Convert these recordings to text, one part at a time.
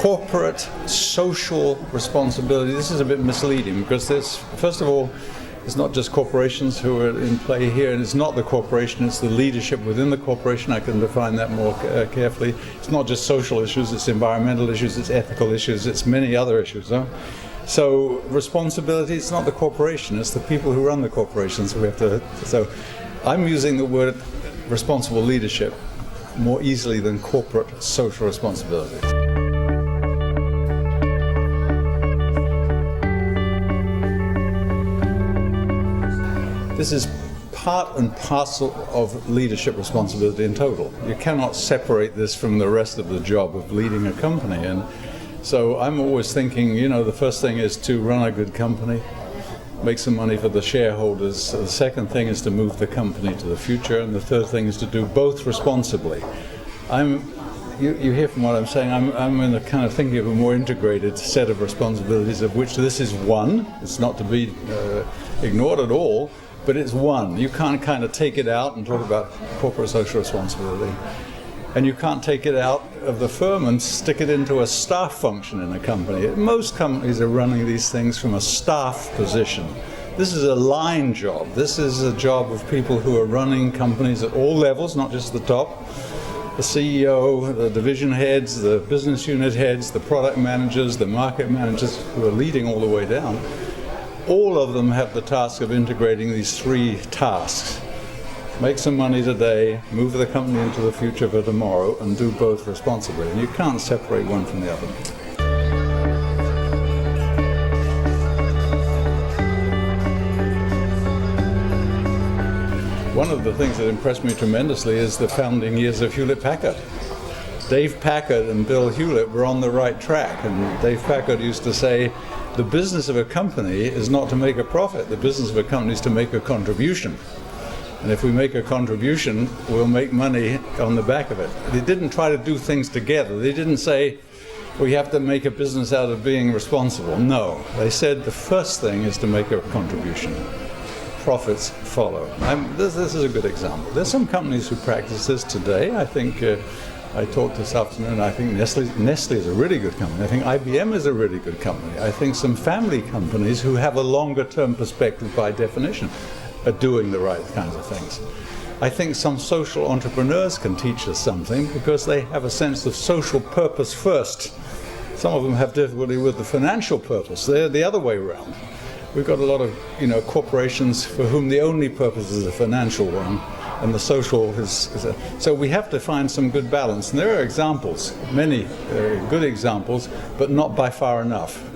corporate social responsibility, this is a bit misleading because this, first of all, it's not just corporations who are in play here, and it's not the corporation, it's the leadership within the corporation. I can define that more carefully. It's not just social issues, it's environmental issues, it's ethical issues, it's many other issues. Huh? So responsibility, it's not the corporation, it's the people who run the corporations. So I'm using the word responsible leadership more easily than corporate social responsibility. This is part and parcel of leadership responsibility in total. You cannot separate this from the rest of the job of leading a company. And so I'm always thinking, the first thing is to run a good company, make some money for the shareholders. The second thing is to move the company to the future. And the third thing is to do both responsibly. You hear from what I'm saying, I'm in a kind of thinking of a more integrated set of responsibilities, of which this is one. It's not to be ignored at all. But it's one. You can't kind of take it out and talk about corporate social responsibility. And you can't take it out of the firm and stick it into a staff function in a company. Most companies are running these things from a staff position. This is a line job. This is a job of people who are running companies at all levels, not just the top. The CEO, the division heads, the business unit heads, the product managers, the market managers who are leading all the way down. All of them have the task of integrating these three tasks. Make some money today, move the company into the future for tomorrow, and do both responsibly. And you can't separate one from the other. One of the things that impressed me tremendously is the founding years of Hewlett-Packard. Dave Packard and Bill Hewlett were on the right track, and Dave Packard used to say, the business of a company is not to make a profit. The business of a company is to make a contribution. And if we make a contribution, we'll make money on the back of it. They didn't try to do things together. They didn't say, we have to make a business out of being responsible. No, they said the first thing is to make a contribution. Profits follow. This is a good example. There's some companies who practice this today. I think I talked this afternoon, I think Nestle is a really good company. I think IBM is a really good company. I think some family companies who have a longer term perspective by definition are doing the right kinds of things. I think some social entrepreneurs can teach us something because they have a sense of social purpose first. Some of them have difficulty with the financial purpose. They're the other way around. We've got a lot of corporations for whom the only purpose is the financial one, and the social is so we have to find some good balance. And there are examples, many good examples, but not by far enough.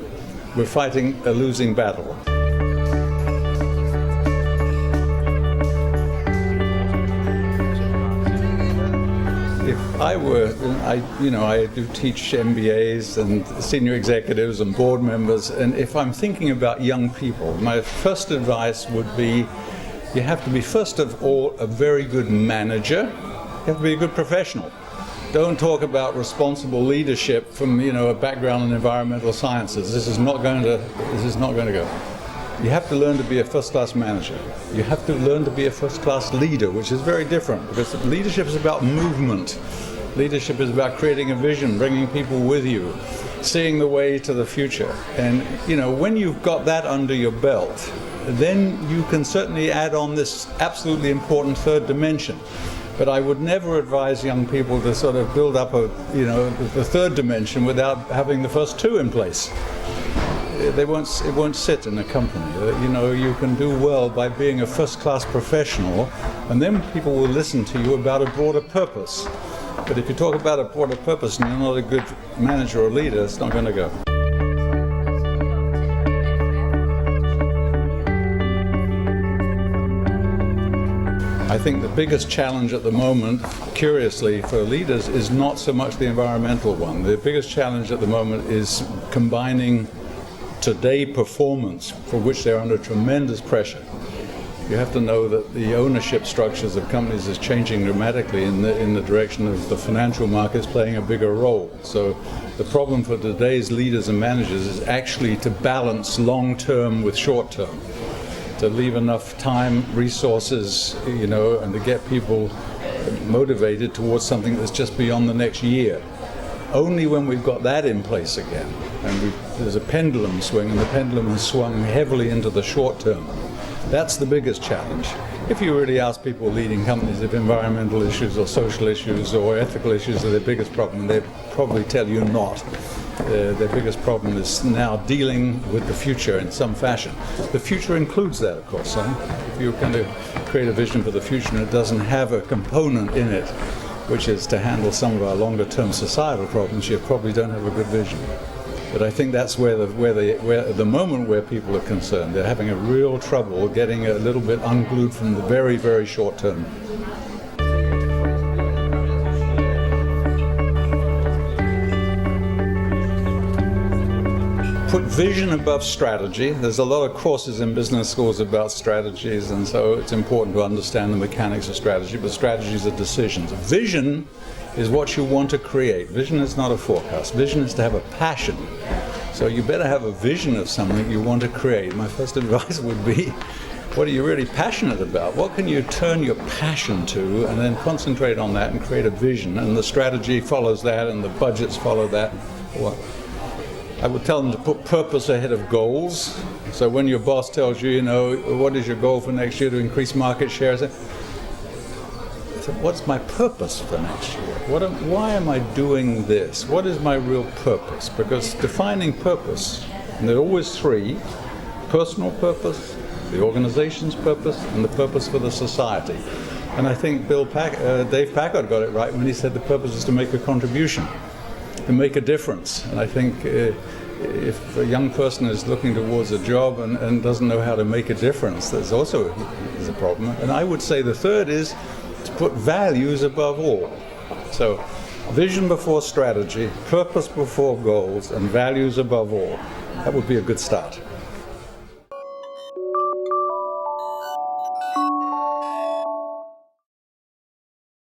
We're fighting a losing battle. If I were, I do teach MBAs and senior executives and board members, and if I'm thinking about young people, my first advice would be, you have to be, first of all, a very good manager. You have to be a good professional. Don't talk about responsible leadership from a background in environmental sciences. This is not going to go. You have to learn to be a first-class manager. You have to learn to be a first-class leader, which is very different, because leadership is about movement. Leadership is about creating a vision, bringing people with you, seeing the way to the future. And when you've got that under your belt, then you can certainly add on this absolutely important third dimension. But I would never advise young people to sort of build up the third dimension without having the first two in place. It won't sit in a company. You can do well by being a first-class professional, and then people will listen to you about a broader purpose. But if you talk about a broader purpose and you're not a good manager or leader, it's not going to go. I think the biggest challenge at the moment, curiously, for leaders is not so much the environmental one. The biggest challenge at the moment is combining today performance, for which they're under tremendous pressure. You have to know that the ownership structures of companies is changing dramatically in the direction of the financial markets playing a bigger role. So the problem for today's leaders and managers is actually to balance long-term with short-term, to leave enough time, resources, and to get people motivated towards something that's just beyond the next year. Only when we've got that in place again, and there's a pendulum swing, and the pendulum has swung heavily into the short term. That's the biggest challenge. If you really ask people leading companies if environmental issues or social issues or ethical issues are their biggest problem, they'd probably tell you not. Their biggest problem is now dealing with the future in some fashion. The future includes that, of course. If you're going to create a vision for the future and it doesn't have a component in it, which is to handle some of our longer-term societal problems, you probably don't have a good vision. But I think that's where the moment where people are concerned. They're having a real trouble getting a little bit unglued from the very, very short term. Put vision above strategy. There's a lot of courses in business schools about strategies, and so it's important to understand the mechanics of strategy, but strategies are decisions. Vision is what you want to create. Vision is not a forecast. Vision is to have a passion. So you better have a vision of something you want to create. My first advice would be, what are you really passionate about? What can you turn your passion to, and then concentrate on that and create a vision, and the strategy follows that, and the budgets follow that. I would tell them to put purpose ahead of goals. So when your boss tells you, what is your goal for next year to increase market share? I say, what's my purpose for next year? Why am I doing this? What is my real purpose? Because defining purpose, and there are always three: personal purpose, the organization's purpose, and the purpose for the society. And I think Dave Packard got it right when he said the purpose is to make a contribution, to make a difference. And I think if a young person is looking towards a job and doesn't know how to make a difference, there's also a problem. And I would say the third is to put values above all. So vision before strategy, purpose before goals, and values above all. That would be a good start.